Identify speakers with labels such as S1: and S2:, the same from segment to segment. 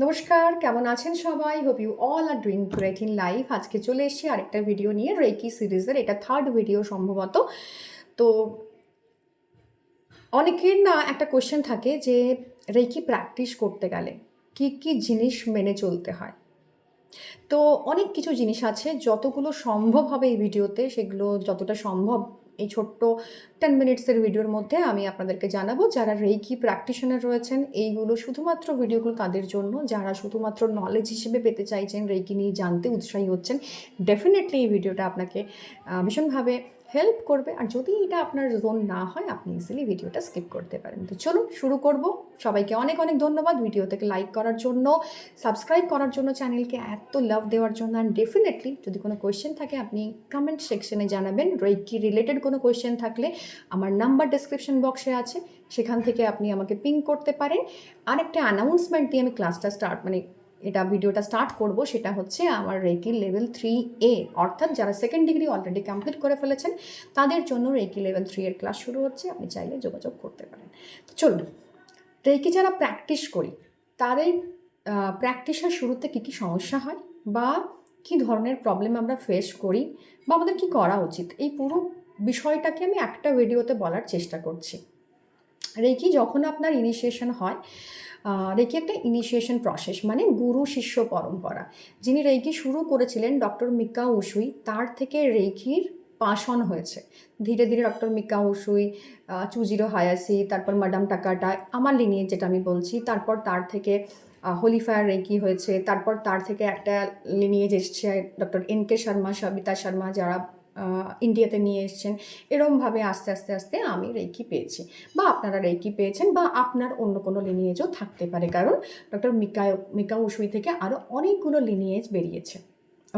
S1: নমস্কার, কেমন আছেন সবাই? Hope you all are doing great in life. আজকে চলে এসেছি আরেকটা ভিডিও নিয়ে, রেকি সিরিজের এটা থার্ড ভিডিও সম্ভবত। তো অনেকের না একটা কোয়েশ্চেন থাকে যে রেকি প্র্যাকটিস করতে গেলে কি কি জিনিস মেনে চলতে হয়। তো অনেক কিছু জিনিস আছে, যতগুলো সম্ভব হবে এই ভিডিওতে সেগুলো যতটা সম্ভব এই ছোট্ট 10 মিনিটসের ভিডিওর মধ্যে আমি আপনাদেরকে জানাবো। যারা রেকি প্র্যাকটিশনার রয়েছেন, এইগুলো শুধুমাত্র ভিডিওগুলো তাদের জন্য যারা শুধুমাত্র নলেজ হিসেবে পেতে চাইছেন, রেকি নিয়ে জানতে উৎসাহী হচ্ছেন। ডেফিনেটলি এই ভিডিওটা আপনাকে ভীষণভাবে হেল্প করবে। আর যদি এটা আপনার জোন না হয়, আপনি ইজিলি ভিডিওটা স্কিপ করতে পারেন। তো চলুন শুরু করব। সবাইকে অনেক অনেক ধন্যবাদ ভিডিও থেকে লাইক করার জন্য, সাবস্ক্রাইব করার জন্য, চ্যানেলকে এত লাভ দেওয়ার জন্য। অ্যান্ড ডেফিনেটলি যদি কোনো কোয়েশ্চেন থাকে আপনি কমেন্ট সেকশনে জানাবেন। রেকি রিলেটেড কোনো কোয়েশ্চেন থাকলে আমার নাম্বার ডেসক্রিপশন বক্সে আছে, সেখান থেকে আপনি আমাকে পিং করতে পারেন। আরেকটা অ্যানাউন্সমেন্ট দিয়ে আমি ক্লাসটা এটা ভিডিওটা স্টার্ট করব। সেটা হচ্ছে আমার রেকি লেভেল 3A, অর্থাৎ যারা সেকেন্ড ডিগ্রি অলরেডি কমপ্লিট করে ফেলেছেন তাদের জন্য রেকি লেভেল 3 এর ক্লাস শুরু হচ্ছে। আপনি চাইলে যোগাযোগ করতে পারেন। তো চলুন, রেকি যারা প্র্যাকটিস করি তাদের প্র্যাকটিসের শুরুতে কী কী সমস্যা হয় বা কী ধরনের প্রবলেম আমরা ফেস করি বা আমাদের কী করা উচিত, এই পুরো বিষয়টাকে আমি একটা ভিডিওতে বলার চেষ্টা করছি। রেকি যখন আপনার ইনিশিয়েশন হয়, রেকি একটা ইনিশিয়েশন প্রসেস, মানে গুরু শিষ্য পরম্পরা। যিনি রেকি শুরু করেছিলেন ডক্টর মিকা উসুই, তার থেকে রেকির পাস অন হয়েছে। ধীরে ধীরে ডক্টর মিকা উসুই, চুজিরো হায়াসি, তারপর ম্যাডাম টাকাটা, আমার লিনিয়েজ যেটা আমি বলছি, তারপর তার থেকে হোলিফায়ার রেকি হয়েছে, তারপর তার থেকে একটা লিনিয়েজ এসছে ডক্টর এনকে শর্মা, সবিতা শর্মা, যারা ইন্ডিয়াতে নিয়ে এসছেন। এরমভাবে আস্তে আস্তে আস্তে আমি রেকি পেয়েছি, বা আপনারা রেকি পেয়েছেন, বা আপনার অন্য কোনো লিনিয়েজও থাকতে পারে, কারণ ডক্টর মিকা উসুই থেকে আরও অনেকগুলো লিনিয়েজ বেরিয়েছে।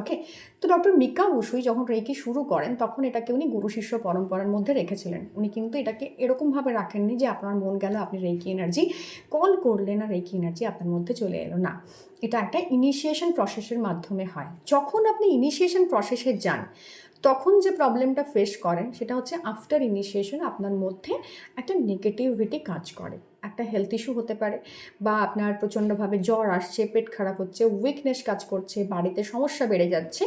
S1: ওকে, তো ডক্টর মিকা উসুই যখন রেকি শুরু করেন তখন এটাকে উনি গুরু শিষ্য পরম্পরার মধ্যে রেখেছিলেন। উনি কিন্তু এটাকে এরকমভাবে রাখেননি যে আপনার মন গেল আপনি রেকি এনার্জি কল করলেন আর রেকি এনার্জি আপনার মধ্যে চলে এলো, না। এটা একটা ইনিশিয়েশন প্রসেসের মাধ্যমে হয়। যখন আপনি ইনিশিয়েশন প্রসেসে যান তখন যে প্রবলেমটা ফেস করেন সেটা হচ্ছে আফটার ইনিশিয়েশন আপনার মধ্যে একটা নেগেটিভিটি কাজ করে। একটা হেলথ ইস্যু হতে পারে, বা আপনার প্রচণ্ডভাবে জ্বর আসছে, পেট খারাপ হচ্ছে, উইকনেস কাজ করছে, বাড়িতে সমস্যা বেড়ে যাচ্ছে।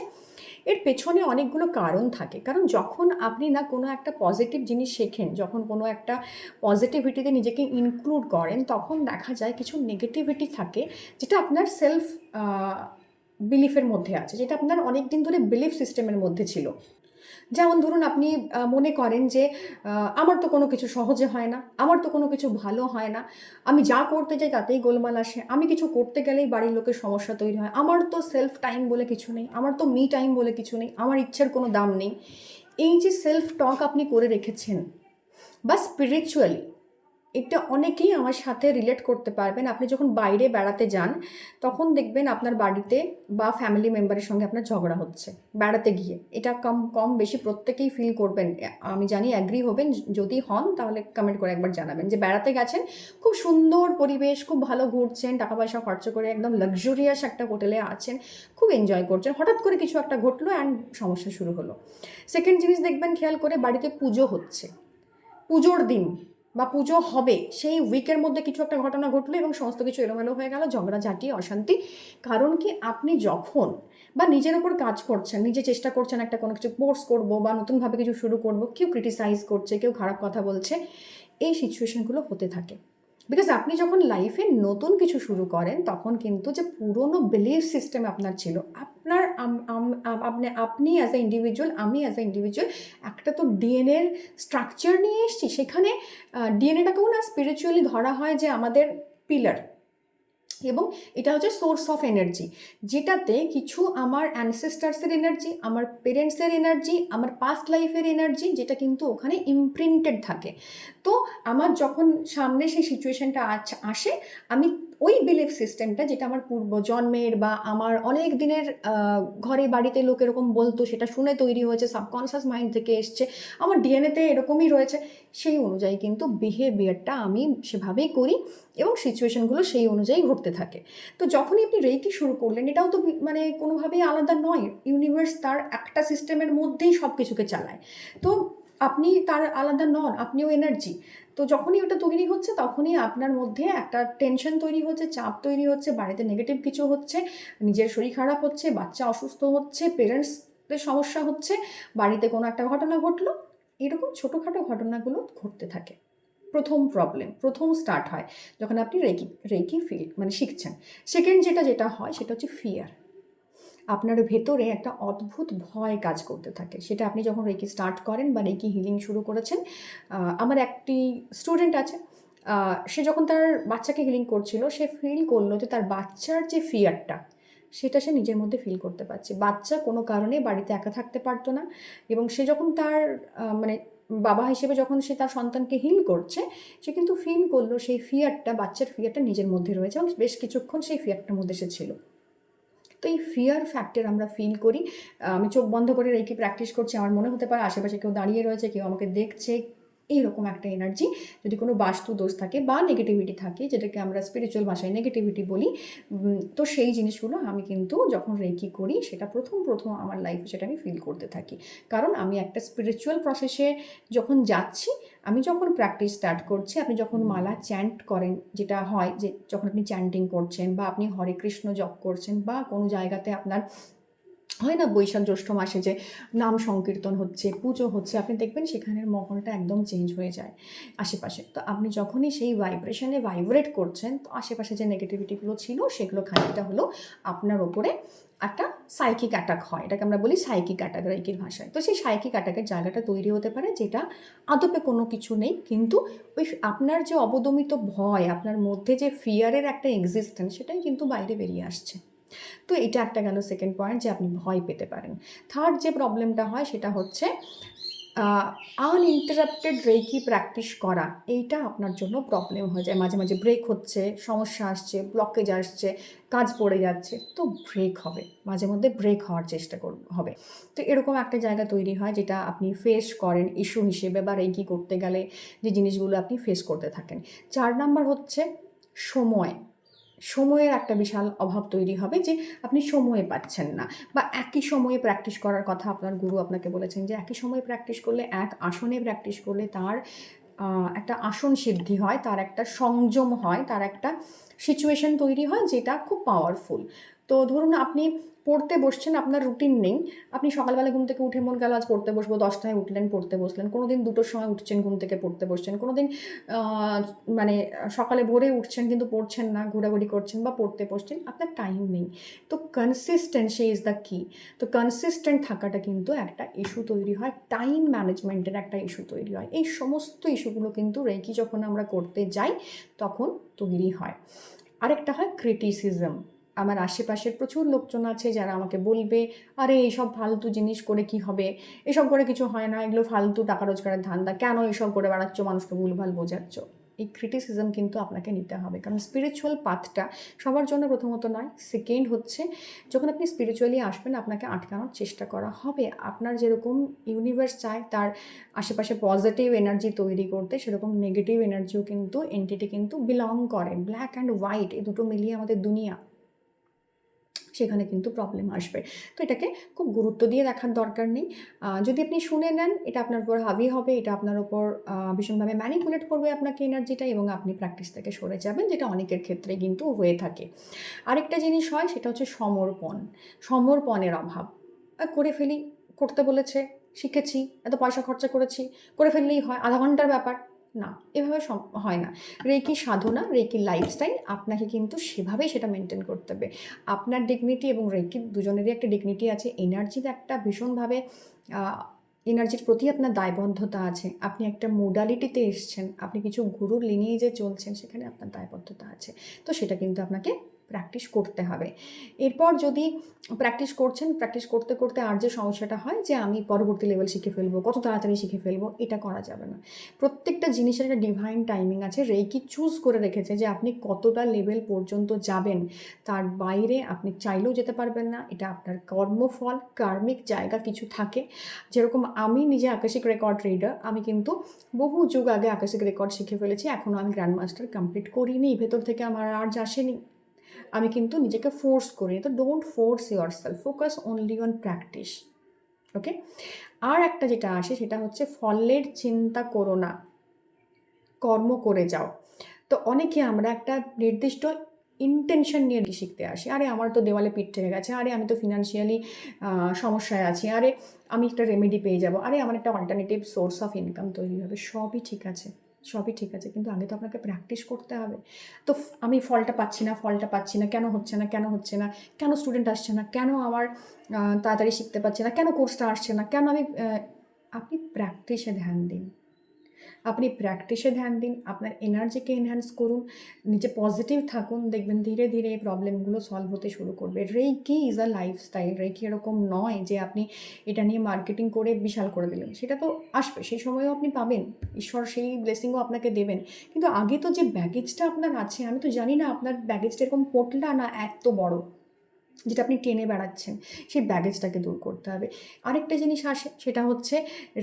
S1: এর পেছনে অনেকগুলো কারণ থাকে। কারণ যখন আপনি না কোনো একটা পজিটিভ জিনিস শেখেন, যখন কোনো একটা পজিটিভিটিতে নিজেকে ইনক্লুড করেন, তখন দেখা যায় কিছু নেগেটিভিটি থাকে যেটা আপনার সেলফ বিলিফের মধ্যে আছে, যেটা আপনার অনেক দিন ধরে বিলিফ সিস্টেমের মধ্যে ছিল। যেমন ধরুন, আপনি মনে করেন যে আমার তো কোনো কিছু সহজে হয় না, আমার তো কোনো কিছু ভালো হয় না, আমি যা করতে যাই তাতেই গোলমাল আসে, আমি কিছু করতে গেলেই বাড়ির লোকের সমস্যা তৈরি হয়, আমার তো সেলফ টাইম বলে কিছু নেই, আমার তো মি টাইম বলে কিছু নেই, আমার ইচ্ছের কোনো দাম নেই। এই যে সেলফ টক আপনি করে রেখেছেন, বা স্পিরিচুয়ালি, এটা অনেকেই আমার সাথে রিলেট করতে পারবেন। আপনি যখন বাইরে বেড়াতে যান তখন দেখবেন আপনার বাড়িতে বা ফ্যামিলি মেম্বারের সঙ্গে আপনার ঝগড়া হচ্ছে বেড়াতে গিয়ে। এটা কম কম বেশি প্রত্যেকেই ফিল করবেন, আমি জানি অ্যাগ্রি হবেন। যদি হন তাহলে কমেন্ট করে একবার জানাবেন যে বেড়াতে গেছেন, খুব সুন্দর পরিবেশ, খুব ভালো ঘুরছেন, টাকা পয়সা খরচ করে একদম লাক্সুরিয়াস একটা হোটেলে আছেন, খুব এনজয় করছেন, হঠাৎ করে কিছু একটা ঘটলো অ্যান্ড সমস্যা শুরু হলো। সেকেন্ড জিনিস দেখবেন, খেয়াল করে, বাড়িতে পুজো হচ্ছে, পুজোর দিন বা পুজো হবে সেই উইকের মধ্যে কিছু একটা ঘটনা ঘটলো এবং সমস্ত কিছু এলোমেলো হয়ে গেল, ঝগড়াঝাঁটি, অশান্তি। কারণ কি, আপনি যখন বা নিজের ওপর কাজ করছেন, নিজে চেষ্টা করছেন একটা কোনো কিছু কোর্স করব বা নতুনভাবে কিছু শুরু করব, কেউ ক্রিটিসাইজ করছে, কেউ খারাপ কথা বলছে, এই সিচুয়েশনগুলো হতে থাকে। বিকজ আপনি যখন লাইফে নতুন কিছু শুরু করেন তখন কিন্তু যে পুরনো বিলিফ সিস্টেম আপনার ছিল, আপনার আপনি অ্যাজ এ ইন্ডিভিজুয়াল, আমি অ্যাজ এ ইন্ডিভিজুয়াল, একটা তো ডিএনএর স্ট্রাকচার নিয়ে এসেছি। সেখানে ডিএনএটাকেও না স্পিরিচুয়ালি ধরা হয় যে আমাদের পিলার, এবং এটা হচ্ছে সোর্স অফ এনার্জি, যেটাতে কিছু আমার অ্যানসেস্টার্সের এনার্জি, আমার পেরেন্টসের এনার্জি, আমার পাস্ট লাইফের এনার্জি, যেটা কিন্তু ওখানে ইমপ্রিন্টেড থাকে। তো আমার যখন সামনে সেই সিচুয়েশানটা আসে, আমি ওই বিলিফ সিস্টেমটা, যেটা আমার পূর্বজন্মের বা আমার অনেক দিনের ঘরে বাড়িতে লোক এরকম বলতো, সেটা শুনে তৈরি হয়েছে, সাবকনসিয়াস মাইন্ড থেকে এসছে, আমার ডিএনএতে এরকমই রয়েছে, সেই অনুযায়ী কিন্তু বিহেভিয়ারটা আমি সেভাবেই করি এবং সিচুয়েশনগুলো সেই অনুযায়ী ঘটতে থাকে। তো যখনই আপনি রেকি শুরু করলেন, এটাও তো মানে কোনোভাবেই আলাদা নয়, ইউনিভার্স তার একটা সিস্টেমের মধ্যেই সব কিছুকে চালায়। তো আপনি তার আলাদা নন, আপনিও এনার্জি। তো যখনই ওটা তৈরি হচ্ছে তখনই আপনার মধ্যে একটা টেনশন তৈরি হচ্ছে, চাপ তৈরি হচ্ছে, বাড়িতে নেগেটিভ কিছু হচ্ছে, নিজের শরীর খারাপ হচ্ছে, বাচ্চা অসুস্থ হচ্ছে, পেরেন্টসদের সমস্যা হচ্ছে, বাড়িতে কোনো একটা ঘটনা ঘটলো, এরকম ছোটোখাটো ঘটনাগুলো ঘটতে থাকে। প্রথম প্রবলেম, প্রথম স্টার্ট হয় যখন আপনি রেকি মানে শিখছেন। সেকেন্ড যেটা হয় সেটা হচ্ছে ফিয়ার। আপনার ভেতরে একটা অদ্ভুত ভয় কাজ করতে থাকে। সেটা আপনি যখন রেকি স্টার্ট করেন বা রেকি হিলিং শুরু করেছেন, আমার একটি স্টুডেন্ট আছে, সে যখন তার বাচ্চাকে হিলিং করছিল, সে ফিল করলো যে তার বাচ্চার যে ফিয়ারটা, সেটা সে নিজের মধ্যে ফিল করতে পারছে। বাচ্চা কোনো কারণে বাড়িতে একা থাকতে পারতো না, এবং সে যখন তার মানে বাবা হিসেবে যখন সে তার সন্তানকে হিল করছে, সে কিন্তু ফিল করলো সেই ফিয়ারটা, বাচ্চার ফিয়ারটা নিজের মধ্যে রয়েছে, এবং বেশ কিছুক্ষণ সেই ফিয়ারটার মধ্যে সে ছিল। তো এই ফিয়ার ফ্যাক্টর আমরা ফিল করি। আমি চোখ বন্ধ করে রেকি প্র্যাকটিস করছি, আমার মনে হতে পারে আশেপাশে কেউ দাঁড়িয়ে রয়েছে, কেউ আমাকে দেখছে, এইরকম একটা এনার্জি। যদি কোনো বাস্তু দোষ থাকে বা নেগেটিভিটি থাকে, যেটাকে আমরা স্পিরিচুয়াল ভাষায় নেগেটিভিটি বলি, তো সেই জিনিসগুলো আমি কিন্তু যখন রেকি করি, সেটা প্রথম আমার লাইফে সেটা আমি ফিল করতে থাকি। কারণ আমি একটা স্পিরিচুয়াল প্রসেসে যখন যাচ্ছি, আমি যখন প্র্যাকটিস স্টার্ট করছি, আপনি যখন মালা চ্যান্ট করেন, যেটা হয় যে যখন আপনি চ্যান্টিং করছেন বা আপনি হরে কৃষ্ণ জপ করছেন, বা কোনো জায়গাতে আপনার হয় না বৈশাখ জ্যৈষ্ঠ মাসে যে নাম সংকীর্তন হচ্ছে, পুজো হচ্ছে, আপনি দেখবেন সেখানের মহলটা একদম চেঞ্জ হয়ে যায় আশেপাশে। তো আপনি যখনই সেই ভাইব্রেশনে ভাইব্রেট করছেন, তো আশেপাশে যে নেগেটিভিটিগুলো ছিল সেগুলো খানিকটা হলো আপনার ওপরে একটা সাইকিক অ্যাটাক হয়। এটাকে আমরা বলি সাইকিক অ্যাটাক রেকির ভাষায়। তো সেই সাইকিক অ্যাটাকের জায়গাটা তৈরি হতে পারে, যেটা আদপে কোনো কিছু নেই, কিন্তু ওই আপনার যে অবদমিত ভয়, আপনার মধ্যে যে ফিয়ারের একটা এক্সিস্টেন্স, সেটাই কিন্তু বাইরে বেরিয়ে আসছে। তো এটা একটা গেল সেকেন্ড পয়েন্ট, যে আপনি ভয় পেতে পারেন। থার্ড যে প্রবলেমটা হয় সেটা হচ্ছে আনইন্টারাপ্টেড রেকি প্র্যাকটিস করা। এইটা আপনার জন্য প্রবলেম হয়ে যায়। মাঝে মাঝে ব্রেক হচ্ছে, সমস্যা আসছে, ব্লকেজ আসছে, কাজ পড়ে যাচ্ছে, তো ব্রেক হবে, মাঝে মধ্যে ব্রেক হওয়ার চেষ্টা হবে। তো এরকম একটা জায়গা তৈরি হয়, যেটা আপনি ফেস করেন ইস্যু হিসেবে, বা রেকি করতে গেলে যে জিনিসগুলো আপনি ফেস করতে থাকেন। 4 নাম্বার হচ্ছে সময়। সময়ের একটা বিশাল অভাব তৈরি হবে, যে আপনি সময় পাচ্ছেন না, বা একই সময়ে প্র্যাকটিস করার কথা আপনার গুরু আপনাকে বলেছেন যে একই সময়ে প্র্যাকটিস করলে, এক আসনে প্র্যাকটিস করলে তার একটা আসন সিদ্ধি হয়, তার একটা সংযম হয়, তার একটা সিচুয়েশন তৈরি হয়, যেটা খুব পাওয়ারফুল। তো ধরুন আপনি পড়তে বসছেন, আপনার রুটিন নেই, আপনি সকালবেলা ঘুম থেকে উঠে মন গেল আজ পড়তে বসবো, 10টায় উঠলেন, পড়তে বসলেন, কোনো দিন 2টোর সময় উঠছেন ঘুম থেকে, পড়তে বসছেন, কোনো দিন মানে সকালে ভোরে উঠছেন কিন্তু পড়ছেন না, ঘোরাঘুরি করছেন বা পড়তে বসছেন, আপনার টাইম নেই। তো কনসিস্টেন্সি ইজ দ্য কি। তো কনসিস্টেন্ট থাকাটা কিন্তু একটা ইস্যু তৈরি হয়, টাইম ম্যানেজমেন্টের একটা ইস্যু তৈরি হয়। এই সমস্ত ইস্যুগুলো কিন্তু রেকি যখন আমরা করতে যাই তখন তৈরি হয়। আরেকটা হয় ক্রিটিসিজম। আমার আশেপাশের প্রচুর লোকজন আছে যারা আমাকে বলবে, আরে এইসব ফালতু জিনিস করে কি হবে, এসব করে কিছু হয় না, এগুলো ফালতু টাকা রোজগারের ধান্দা, কেন এসব করে বেড়াচ্ছ, মানুষকে ভুলভাল বোঝাচ্ছ। এই ক্রিটিসিজম কিন্তু আপনাকে নিতে হবে, কারণ স্পিরিচুয়াল পাথটা সবার জন্য প্রথমত নয়। সেকেন্ড হচ্ছে, যখন আপনি স্পিরিচুয়ালি আসবেন, আপনাকে আটকানোর চেষ্টা করা হবে। আপনার যেরকম ইউনিভার্স চায় তার আশেপাশে পজিটিভ এনার্জি তৈরি করতে, সেরকম নেগেটিভ এনার্জিও কিন্তু এন্টিটি কিন্তু বিলং করে। ব্ল্যাক অ্যান্ড হোয়াইট এই দুটো মিলিয়ে আমাদের দুনিয়া, সেখানে কিন্তু প্রবলেম আসবে। তো এটাকে খুব গুরুত্ব দিয়ে দেখার দরকার নেই। যদি আপনি শুনে নেন, এটা আপনার উপর হাবি হবে, এটা আপনার উপর ভীষণভাবে ম্যানিপুলেট করবে আপনাকে এনার্জিটা, এবং আপনি প্র্যাকটিস থেকে সরে যাবেন, যেটা অনেকের ক্ষেত্রে কিন্তু হয়ে থাকে। আরেকটা জিনিস হয়, সেটা হচ্ছে সমর্পণের অভাব। করে ফেলি, করতে বলেছে, শিখেছি, এত পয়সা খরচা করেছি, করে ফেললেই হয়, আধা ঘন্টার ব্যাপার। না, এভাবে হয় না। রেকি সাধনা, রেকি লাইফস্টাইল, আপনাকে কিন্তু সেভাবেই সেটা মেনটেন করতে হবে। আপনার ডিগনিটি এবং রেকি দুজনেরই একটা ডিগনিটি আছে, এনার্জির একটা ভীষণভাবে এনার্জির প্রতি আপনার দায়বদ্ধতা আছে। আপনি একটা মোডালিটিতে এসছেন, আপনি কিছু গুরুর লিনিয়েজে চলছেন, সেখানে আপনার দায়বদ্ধতা আছে। তো সেটা কিন্তু আপনাকে প্র্যাকটিস করতে হবে। এরপর যদি প্র্যাকটিস করতে করতে আর যে সমস্যাটা হয়, যে আমি পরবর্তী লেভেল শিখে ফেলবো, কত তাড়াতাড়ি শিখে ফেলবো, এটা করা যাবে না। প্রত্যেকটা জিনিসের একটা ডিভাইন টাইমিং আছে। রেকি চুজ করে রেখেছে যে আপনি কতটা লেভেল পর্যন্ত যাবেন, তার বাইরে আপনি চাইলেও যেতে পারবেন না। এটা আপনার কর্মফল, কার্মিক জায়গা কিছু থাকে। যেরকম আমি নিজে আকাশিক রেকর্ড রিডার, আমি কিন্তু বহু যুগ আগে আকাশিক রেকর্ড শিখে ফেলেছি, এখনও আমি গ্র্যান্ড মাস্টার কমপ্লিট করিনি, ভেতর থেকে আমার আর্জ আসেনি, আমি কিন্তু নিজেকে ফোর্স করি। তো don't force yourself, focus only on practice. Okay. আর একটা যেটা আসে সেটা হচ্ছে ফলের চিন্তা করো না, কর্ম করে যাও। তো অনেকে আমরা একটা নির্দিষ্ট ইন্টেনশন নিয়ে শিখতে আসি, আরে আমার তো দেওয়ালে পিঠ থেকে গেছে, আরে আমি তো ফিনান্সিয়ালি সমস্যায় আছি, আরে আমি একটা রেমেডি পেয়ে যাব, আরে আমার একটা অল্টারনেটিভ সোর্স অফ ইনকাম তৈরি হবে। সবই ঠিক আছে, সবই ঠিক আছে, কিন্তু আগে তো আপনাকে প্র্যাকটিস করতে হবে। তো আমি ফলটা পাচ্ছি না, ফলটা পাচ্ছি না, কেন হচ্ছে না, কেন হচ্ছে না, কেন স্টুডেন্ট আসছে না, কেন আমার তাড়াতাড়ি শিখতে পারছে না, কেন কোর্সটা আসছে না, কেন আমি আপনি প্র্যাকটিসে ধ্যান দিন, আপনি প্র্যাকটিসে ধ্যান দিন, আপনার এনার্জিকে এনহ্যান্স করুন, নিজে পজিটিভ থাকুন, দেখবেন ধীরে ধীরে এই প্রবলেমগুলো সলভ হতে শুরু করবে। Reiki is a lifestyle. Reiki এরকম নয় যে আপনি এটা নিয়ে মার্কেটিং করে বিশাল করে দিলেন, সেটা তো আসবে, সেই সময়ও আপনি পাবেন, ঈশ্বর সেই ব্লেসিংও আপনাকে দেবেন, কিন্তু আগে তো যে ব্যাগেজটা আপনার আছে, আমি তো জানি না আপনার ব্যাগেজটা এরকম পোটলা না এত বড় যেটা আপনি টেনে বেড়াচ্ছেন, সেই ব্যাগেজটাকে দূর করতে হবে। আরেকটা জিনিস আসে, সেটা হচ্ছে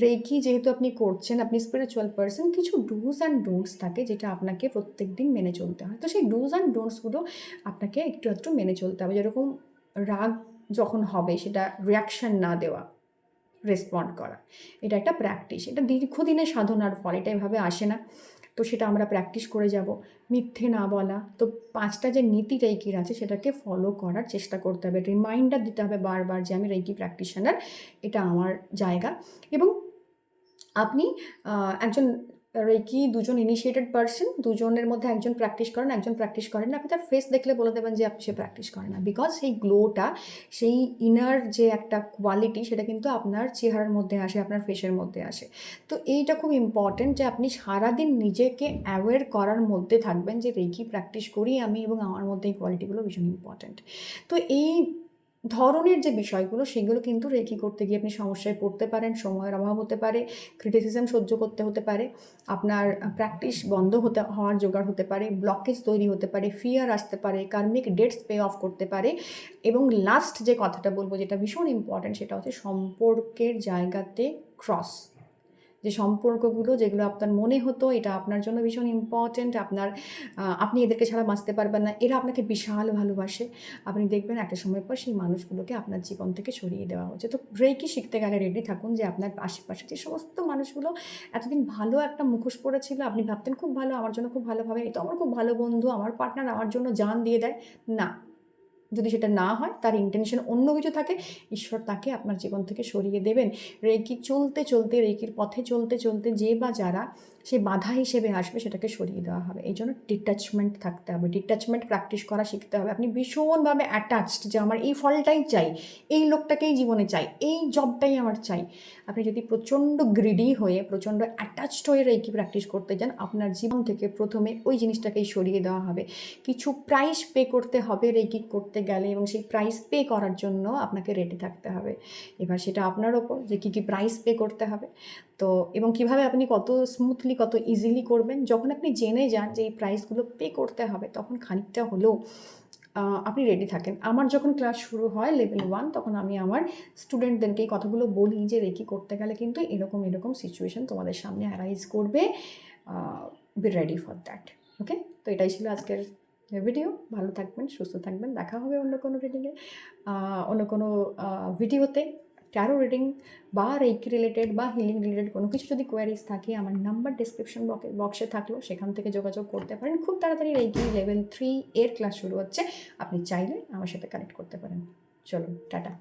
S1: রেকি যেহেতু আপনি করছেন, আপনি স্পিরিচুয়াল পার্সন, কিছু ডুজ অ্যান্ড ডোন্টস থাকে যেটা আপনাকে প্রত্যেক দিন মেনে চলতে হয়। তো সেই ডুজ অ্যান্ড ডোন্টসগুলো আপনাকে একটু একটু মেনে চলতে হবে। যেরকম রাগ যখন হবে সেটা রিয়াকশান না দেওয়া, রেসপন্ড করা, এটা একটা প্র্যাকটিস, এটা দীর্ঘদিনের সাধনার ফল, এটা এভাবে আসে না। তো সেটা আমরা প্র্যাকটিস করে যাব। মিথ্যে না বলা, তো 5টা যে নীতি রেইকির আছে সেটাকে ফলো করার চেষ্টা করতে হবে, রিমাইন্ডার দিতে হবে বারবার যে আমি রেইকি প্র্যাকটিশনার, এটা আমার জায়গা। এবং আপনি একজন রেকি, দুজন ইনিশিয়েটেড পার্সন, দুজনের মধ্যে একজন প্র্যাকটিস করেন, একজন প্র্যাকটিস করেন না, আপনি তার ফেস দেখলে বলে দেবেন যে আপনি সে প্র্যাকটিস করে না, বিকজ সেই গ্লোটা, সেই ইনার যে একটা কোয়ালিটি, সেটা কিন্তু আপনার চেহারার মধ্যে আসে, আপনার ফেসের মধ্যে আসে। তো এইটা খুব ইম্পর্টেন্ট যে আপনি সারাদিন নিজেকে অ্যাওয়্যার করার মধ্যে থাকবেন যে রেকি প্র্যাকটিস করি আমি এবং আমার মধ্যে এই কোয়ালিটিগুলো ভীষণ ইম্পর্টেন্ট। তো এই ধরনের যে বিষয়গুলো, সেগুলো কিন্তু রেকি করতে গিয়ে আপনি সমস্যায় পড়তে পারেন, সময়ের অভাব হতে পারে, ক্রিটিসিজম সহ্য করতে হতে পারে, আপনার প্র্যাকটিস বন্ধ হওয়ার জোগাড় হতে পারে, ব্লকেজ তৈরি হতে পারে, ফিয়ার আসতে পারে, কার্মিক ডেটস পে অফ করতে পারে। এবং লাস্ট যে কথাটা বলবো, যেটা ভীষণ ইম্পর্ট্যান্ট, সেটা হচ্ছে সম্পর্কের জায়গাতে ক্রস, যে সম্পর্কগুলো যেগুলো আপনার মনে হতো এটা আপনার জন্য ভীষণ ইম্পর্ট্যান্ট, আপনি এদেরকে ছাড়া বাঁচতে পারবেন না, এরা আপনাকে বিশাল ভালোবাসে, আপনি দেখবেন একটা সময় পর সেই মানুষগুলোকে আপনার জীবন থেকে সরিয়ে দেওয়া হচ্ছে। তো রেকি শিখতে গেলে রেডি থাকুন যে আপনার আশেপাশে যে সমস্ত মানুষগুলো এতদিন ভালো একটা মুখোশ পড়েছিল, আপনি ভাবতেন খুব ভালো, আমার জন্য খুব ভালো ভাবে, এ তো আমার খুব ভালো বন্ধু, আমার পার্টনার, আমার জন্য জান দিয়ে দেয়, না, যদি সেটা না হয়, তার ইন্টেনশন অন্য কিছু থাকে, ঈশ্বর তাকে আপনার জীবন থেকে সরিয়ে দেবেন। রেকি চলতে চলতে, রেকির পথে চলতে চলতে যে বা যারা সে বাধা হিসেবে আসবে, সেটাকে সরিয়ে দেওয়া হবে। এই জন্য ডিট্যাচমেন্ট থাকতে হবে, ডিট্যাচমেন্ট প্র্যাকটিস করা শিখতে হবে। আপনি ভীষণভাবে অ্যাটাচড যে আমার এই ফলটাই চাই, এই লোকটাকেই জীবনে চাই, এই জবটাই আমার চাই। আপনি যদি প্রচণ্ড গ্রিডি হয়ে, প্রচণ্ড অ্যাটাচড হয়ে রেকি প্র্যাকটিস করতে যান, আপনার জীবন থেকে প্রথমে ওই জিনিসটাকেই সরিয়ে দেওয়া হবে। কিছু প্রাইস পে করতে হবে রেকি করতে গেলে, এবং সেই প্রাইস পে করার জন্য আপনাকে রেডি থাকতে হবে। এবার সেটা আপনার ওপর যে কী কী প্রাইস পে করতে হবে, তো এবং কিভাবে আপনি কত স্মুথলি, কত ইজিলি করবেন। যখন আপনি জেনে যান যে এই প্রাইসগুলো পে করতে হবে, তখন খানিকটা হলেও আপনি রেডি থাকেন। আমার যখন ক্লাস শুরু হয় লেভেল 1, তখন আমি আমার স্টুডেন্টদেরকে এই কথাগুলো বলি যে রেকি করতে গেলে কিন্তু এরকম এরকম সিচুয়েশন তোমাদের সামনে অ্যারাইজ করবে, বি রেডি ফর দ্যাট। ওকে, তো এটাই ছিল আজকের ভিডিও। ভালো থাকবেন, সুস্থ থাকবেন, দেখা হবে অন্য কোনো রিডিংয়ে, অন্য কোনো ভিডিওতে। ট্যারো রিডিং বা রেকি রিলেটেড বা হিলিং রিলেটেড কোনো কিছু যদি কোয়ারিজ থাকে, আমার নাম্বার ডিসক্রিপশন বক্সে থাকলো, সেখান থেকে যোগাযোগ করতে পারেন। খুব তাড়াতাড়ি রেকি লেভেল 3 এর ক্লাস শুরু হচ্ছে, আপনি চাইলে আমার সাথে কানেক্ট করতে পারেন। চলুন, টাটা।